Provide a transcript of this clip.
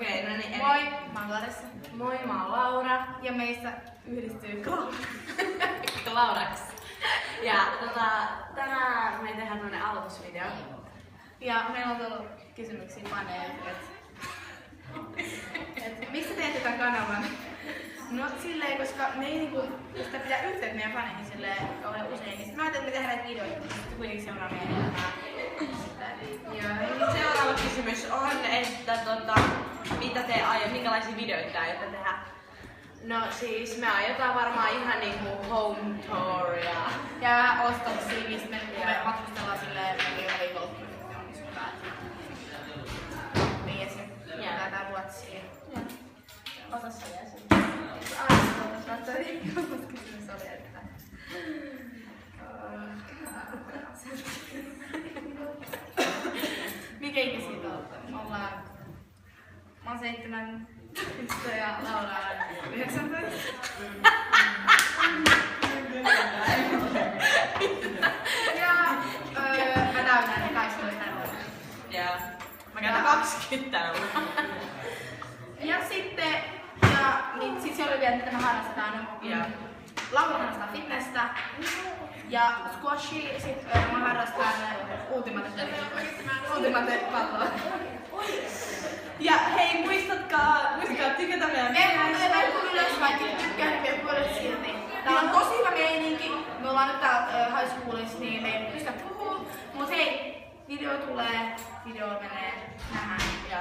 Okei, no niin. Moi, mä oon Larissa. Moi, mä oon Laura. Ja meistä yhdistyy Klauraksi. Ja tänään me tehdään tämmönen aloitusvideo. Ja meillä on tullut kysymyksiä faneilta, että miksi teette tämän kanavan? No silleen, koska me ei niinku sitä pitää yhteyttä meidän faneihin silleen kauhean usein, niin mä ajattelin, että me tehdään näitä videoita, mutta kuitenkin seuraa meidän elämää. Ja seuraava kysymys on, että minkälaisia videoita aiotte tehdä? No siis me aiotaan varmaan ihan niinku home touria. Ja ostoksia, mistä me matkustellaan silleen viikolla. Mies ja lähdetään Ruotsiin. Ota sä vielä sen. Kolmas kysymys oli, että... Mikä ikä siitä olette? Mä oon 17 ja Laura on 19. Ja mä täytän 18 vuotta. Ja mä käytän 20 vuotta. Ja sitten, sit se oli vielä, mitä me harrastetaan. Laura harrastaa fitnessä ja squashia, sit mä harrastan ultimate palloa. Ja hei, muistatkaa tykätä meidän ylös, vaikka tykkään vielä puolet silti. Tää on tosi hyvä meininki. Me ollaan nyt täällä high schoolissa, niin me ei pystytä puhua. Mut hei, video tulee, video menee, nähdään ja